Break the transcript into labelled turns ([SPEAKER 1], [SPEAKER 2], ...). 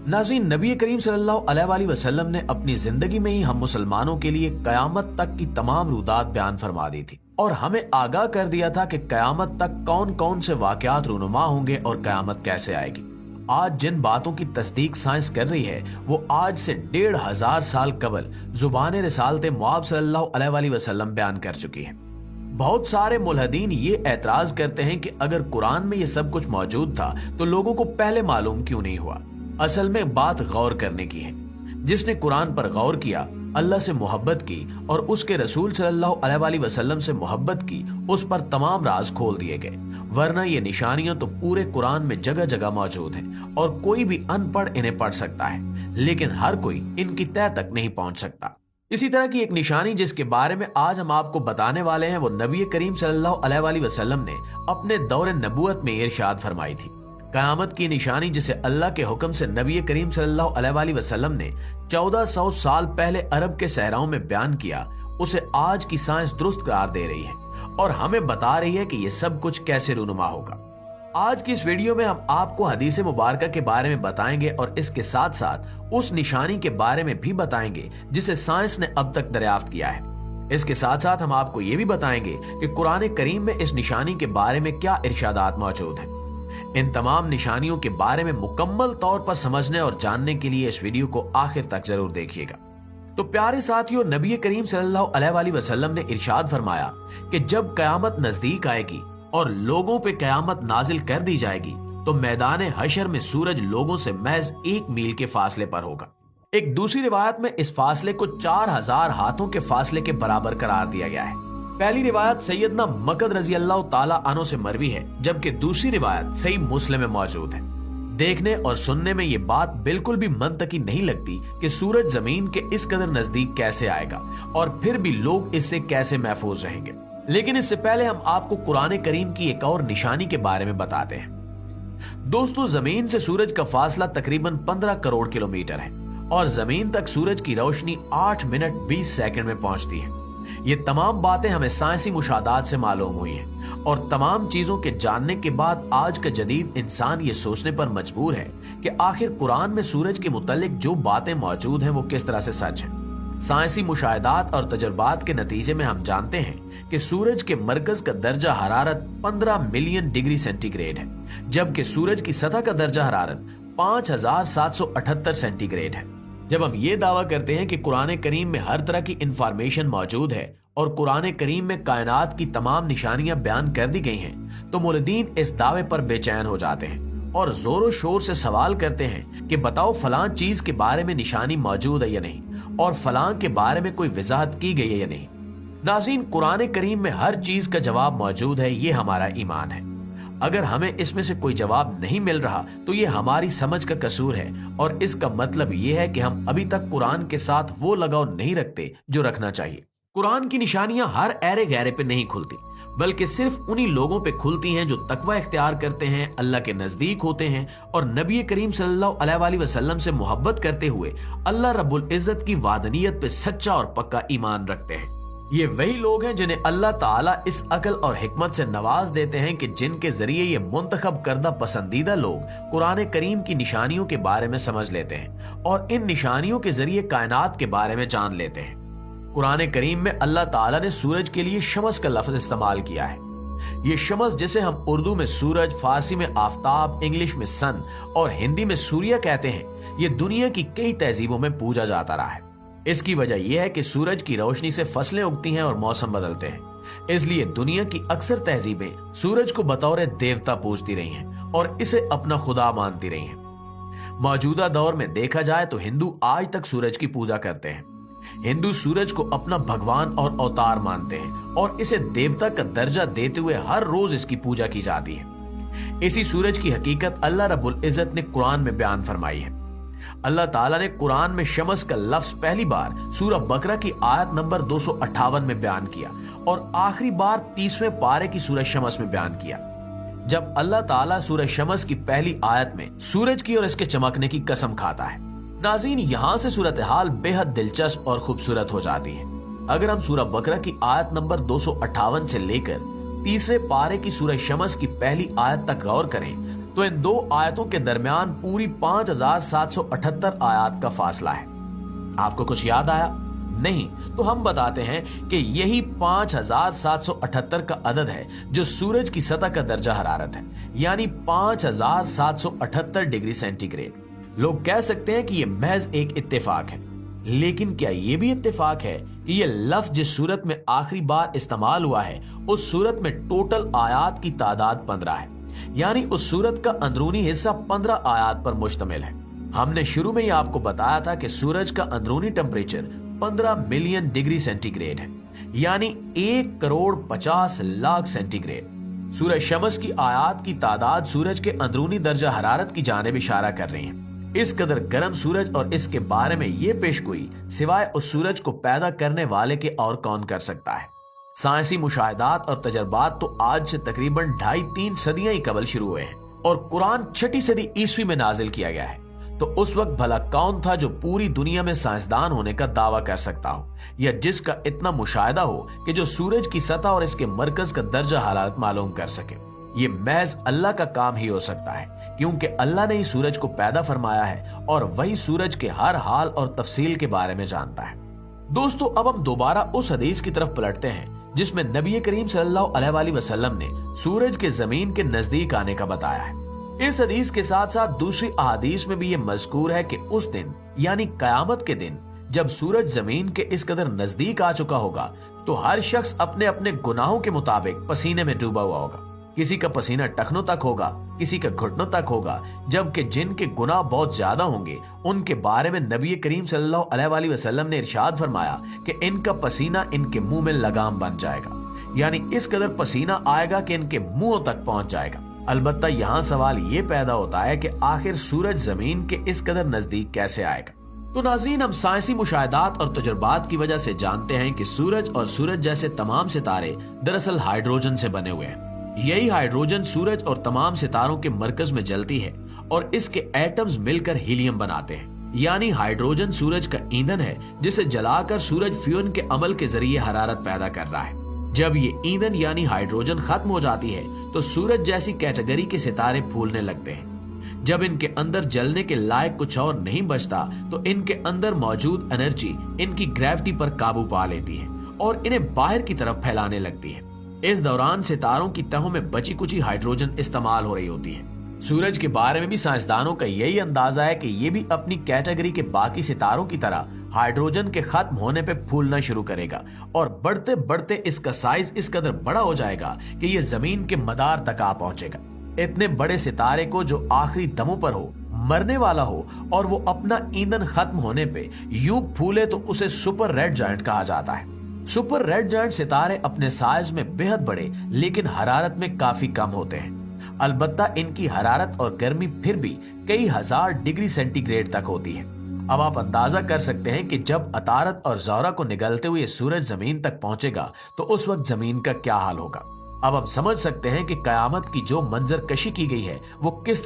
[SPEAKER 1] नाज़रीन, नबी करीम सल्लल्लाहु अलैहि वसल्लम ने अपनी जिंदगी में ही हम मुसलमानों के लिए कयामत तक की तमाम रुदात बयान फरमा दी थी और हमें आगाह कर दिया था कि कयामत तक कौन कौन से वाकयात रूनुमा होंगे और कयामत कैसे आएगी। आज जिन बातों की तस्दीक साइंस कर रही है वो आज से 1500 साल कबल जुबान रिसालत मुआब सल्लल्लाहु अलैहि वसल्लम बयान कर चुकी है। बहुत सारे मुल्हदीन ये एतराज करते हैं कि अगर कुरान में ये सब कुछ मौजूद था तो लोगों को पहले मालूम क्यों नहीं हुआ। असल में बात गौर करने की है। जिसने कुरान पर गौर किया, अल्लाह से मोहब्बत की और उसके रसूल सल्लल्लाहु अलैहि वसल्लम से मोहब्बत की, उस पर तमाम राज खोल दिए गए। वरना ये निशानियां तो पूरे कुरान में जगह जगह मौजूद हैं और कोई भी अनपढ़ इन्हें पढ़ सकता है, लेकिन हर कोई इनकी तह तक नहीं पहुंच सकता। इसी तरह की एक निशानी जिसके बारे में आज हम आपको बताने वाले हैं वो नबी करीम सल्लल्लाहु अलैहि वसल्लम ने अपने दौरे नबूवत में इरशाद फरमाई थी। कयामत की निशानी जिसे अल्लाह के हुक्म से नबी करीम सल्लल्लाहु अलैहि वसल्लम ने 1400 साल पहले अरब के सहराओं में बयान किया, उसे आज की साइंस दुरुस्त करार दे रही है और हमें बता रही है कि ये सब कुछ कैसे रूनुमा होगा। आज की इस वीडियो में हम आपको हदीस मुबारका के बारे में बताएंगे और इसके साथ साथ उस निशानी के बारे में भी बताएंगे जिसे साइंस ने अब तक दरियाफ्त किया है। इसके साथ साथ हम आपको ये भी बताएंगे कि कुरान करीम में इस निशानी के बारे में क्या इरशादात मौजूद हैं। इन तमाम निशानियों के बारे में मुकम्मल तौर पर समझने और जानने के लिए इस वीडियो को आखिर तक जरूर देखिएगा। तो प्यारे साथियों, नबी करीम सल्लल्लाहु अलैहि वसल्लम ने इरशाद फरमाया कि जब कयामत नजदीक आएगी और लोगों पे कयामत नाजिल कर दी जाएगी तो मैदान हशर में सूरज लोगों से महज 1 मील के फासले पर होगा। एक दूसरी रिवायत में इस फासले को 4000 हाथों के फासले के बराबर करार दिया गया है। पहली रिवायत सैयदना मकद रजी अल्लाह ताला अन्हु से मरवी है, जबकि दूसरी रिवायत सही मुस्लिम में मौजूद है। देखने और सुनने में ये बात बिल्कुल भी मंतकी नहीं लगती कि सूरज जमीन के इस कदर नजदीक कैसे आएगा और फिर भी लोग इससे कैसे महफूज रहेंगे। लेकिन इससे पहले हम आपको कुरान करीम की एक और निशानी के बारे में बताते हैं। दोस्तों, जमीन से सूरज का फासला तकरीबन 15 करोड़ किलोमीटर है और जमीन तक सूरज की रोशनी 8 मिनट 20 सेकंड में पहुंचती है। ये तमाम बातें हमें साइंसी मुशाहदात से मालूम हुई हैं और तमाम चीजों के जानने के बाद आज का जदीद इंसान ये सोचने पर मजबूर है कि आखिर कुरान में सूरज के मुतालिक जो बातें मौजूद हैं वो किस तरह से सच हैं। साइंसी मुशाहदात और तजुर्बात के नतीजे में हम जानते हैं कि सूरज के मरकज का दर्जा हरारत 15 मिलियन डिग्री सेंटीग्रेड है, जबकि सूरज की सतह का दर्जा हरारत 5778 सेंटीग्रेड है। जब हम ये दावा करते हैं कि कुरान करीम में हर तरह की इंफॉर्मेशन मौजूद है और कुरान करीम में कायनात की तमाम निशानियां बयान कर दी गई हैं, तो मुल्हिदीन इस दावे पर बेचैन हो जाते हैं और जोरों शोर से सवाल करते हैं कि बताओ फलां चीज के बारे में निशानी मौजूद है या नहीं और फलां के बारे में कोई वजाहत की गई है या नहीं। नाज़रीन, कुरान करीम में हर चीज का जवाब मौजूद है, ये हमारा ईमान है। अगर हमें इसमें से कोई जवाब नहीं मिल रहा तो ये हमारी समझ का कसूर है और इसका मतलब ये है कि हम अभी तक कुरान के साथ वो लगाव नहीं रखते जो रखना चाहिए। कुरान की निशानियां हर ऐरे गहरे पे नहीं खुलती, बल्कि सिर्फ उन्हीं लोगों पे खुलती हैं जो तकवा इख्तियार करते हैं, अल्लाह के नजदीक होते हैं और नबी करीम सल्लल्लाहु अलैहि वसल्लम से मोहब्बत करते हुए अल्लाह रब्बुल इज्जत की वादनियत पे सच्चा और पक्का ईमान रखते हैं। ये वही लोग हैं जिन्हें अल्लाह ताला इस अकल और हिकमत से नवाज देते हैं कि जिनके जरिए ये मुंतखब करदा पसंदीदा लोग कुरान करीम की निशानियों के बारे में समझ लेते हैं और इन निशानियों के जरिए कायनात के बारे में जान लेते हैं। कुरान करीम में अल्लाह ताला ने सूरज के लिए शमस का लफ्ज इस्तेमाल किया है। ये शमस, जिसे हम उर्दू में सूरज, फारसी में आफ्ताब, इंग्लिश में सन और हिंदी में सूर्य कहते हैं, ये दुनिया की कई तहजीबों में पूजा जाता रहा है। इसकी वजह यह है कि सूरज की रोशनी से फसलें उगती हैं और मौसम बदलते हैं। इसलिए दुनिया की अक्सर तहजीबें सूरज को बतौर देवता पूजती रही हैं और इसे अपना खुदा मानती रही हैं। मौजूदा दौर में देखा जाए तो हिंदू आज तक सूरज की पूजा करते हैं। हिंदू सूरज को अपना भगवान और अवतार मानते हैं और इसे देवता का दर्जा देते हुए हर रोज इसकी पूजा की जाती है। इसी सूरज की हकीकत अल्लाह रब्बुल इज्जत ने कुरान में बयान फरमाई है। अल्लाह ताला ने कुरान में शमस का लफ्ज पहली बार सूरह बकरा की आयत नंबर 258 में बयान किया और आखिरी बार 30वें पारे की सूरह शमस में बयान किया, जब अल्लाह ताला सूरह शमस की पहली आयत में सूरज की और इसके चमकने की कसम खाता है। नाज़रीन, यहाँ से सूरत हाल बेहद दिलचस्प और खूबसूरत हो जाती है। अगर हम सूरह बकरा की आयत नंबर 258 से लेकर तीसरे पारे की सूरह शमस की पहली आयत तक गौर करें तो इन दो आयतों के दरमियान पूरी 5778 आयत का फासला है। आपको कुछ याद आया? नहीं तो हम बताते हैं कि यही 5778 का अदद है जो सूरज की सतह का दर्जा हरारत है, यानी 5778 डिग्री सेंटीग्रेड। लोग कह सकते हैं कि यह महज एक इत्तेफाक है, लेकिन क्या यह भी इत्तेफाक है कि यह लफ्ज जिस सूरत में आखिरी बार इस्तेमाल हुआ है उस सूरत में टोटल आयात की तादाद 15 है, यानी उस सूरत का अंदरूनी हिस्सा 15 आयात पर मुश्तमिल है। हमने शुरू में ही आपको बताया था कि सूरज का अंदरूनी टेम्परेचर 15 मिलियन डिग्री सेंटीग्रेड है, यानी 1,50,00,000 सेंटीग्रेड। सूरह शमस की आयात की तादाद सूरज के अंदरूनी दर्जा हरारत की जानिब इशारा कर रही है। इस कदर गर्म सूरज और इसके बारे में ये पेशगोई सिवाय उस सूरज को पैदा करने वाले के और कौन कर सकता है। साइंसी मुशाहिदात और तजर्बात तो आज से तकरीबन 2.5-3 सदियां ही कबल शुरू हुए हैं और कुरान 6ठी सदी ईस्वी में नाजिल किया गया है। तो उस वक्त भला कौन था जो पूरी दुनिया में साइंसदान होने का दावा कर सकता हो या जिसका इतना मुशाहिदा हो कि जो सूरज की सतह और इसके मरकज का दर्जा हालात मालूम कर सके। ये महज अल्लाह का काम ही हो सकता है, क्योंकि अल्लाह ने ही सूरज को पैदा फरमाया है और वही सूरज के हर हाल और तफसील के बारे में जानता है। दोस्तों, अब हम दोबारा उस हदीस की तरफ पलटते हैं जिसमें नबी करीम सल्लल्लाहु अलैहि वसल्लम ने सूरज के जमीन के नजदीक आने का बताया है। इस हदीस के साथ साथ दूसरी अहादीस में भी ये मज़कूर है कि उस दिन यानी कयामत के दिन जब सूरज जमीन के इस कदर नजदीक आ चुका होगा तो हर शख्स अपने अपने गुनाहों के मुताबिक पसीने में डूबा हुआ होगा। किसी का पसीना टखनों तक होगा, किसी का घुटनों तक होगा, जबकि जिनके गुनाह बहुत ज्यादा होंगे उनके बारे में नबी करीम सल्लल्लाहु अलैहि वसल्लम ने इरशाद फरमाया कि इनका पसीना इनके मुंह में लगाम बन जाएगा, यानी इस कदर पसीना आएगा कि इनके मुंहों तक पहुंच जाएगा। अलबत्ता यहाँ सवाल ये पैदा होता है कि आखिर सूरज जमीन के इस कदर नजदीक कैसे आएगा। तो नाज़रीन, हम साइंसी मुशाहिदात और तजुर्बात की वजह से जानते हैं कि सूरज और सूरज जैसे तमाम सितारे दरअसल हाइड्रोजन से बने हुए हैं। यही हाइड्रोजन सूरज और तमाम सितारों के मरकज में जलती है और इसके एटम्स मिलकर हीलियम बनाते हैं, यानी हाइड्रोजन सूरज का ईंधन है जिसे जलाकर सूरज फ्यून के अमल के जरिए हरारत पैदा कर रहा है। जब ये ईंधन यानी हाइड्रोजन खत्म हो जाती है तो सूरज जैसी कैटेगरी के सितारे फूलने लगते हैं। जब इनके अंदर जलने के लायक कुछ और नहीं बचता तो इनके अंदर मौजूद एनर्जी इनकी ग्रेविटी पर काबू पा लेती है और इन्हें बाहर की तरफ फैलाने लगती है। इस दौरान सितारों की तहों में बची कुची हाइड्रोजन इस्तेमाल हो रही होती है। सूरज के बारे में भी साइंसदानों का यही अंदाजा है कि ये भी अपनी कैटेगरी के बाकी सितारों की तरह हाइड्रोजन के खत्म होने पे फूलना शुरू करेगा और बढ़ते बढ़ते इसका साइज इस कदर बड़ा हो जाएगा कि ये जमीन के मदार तक आ पहुंचेगा। इतने बड़े सितारे को जो आखिरी दमों पर हो, मरने वाला हो और वो अपना ईंधन खत्म होने पे यूं फूले तो उसे सुपर रेड जायंट कहा जाता है। सुपर रेड जायंट सितारे अपने साइज में बेहद बड़े लेकिन हरारत में काफी कम होते हैं। अलबत्ता इनकी हरारत और गर्मी फिर भी कई हजार डिग्री सेंटीग्रेड तक होती है। अब आप अंदाजा कर सकते हैं कि जब अतारत और ज़ोहरा को निगलते हुए सूरज जमीन तक पहुंचेगा तो उस वक्त जमीन का क्या हाल होगा। अब हम समझ सकते हैं कि कयामत की जो मंजर कशी की गई है वो किस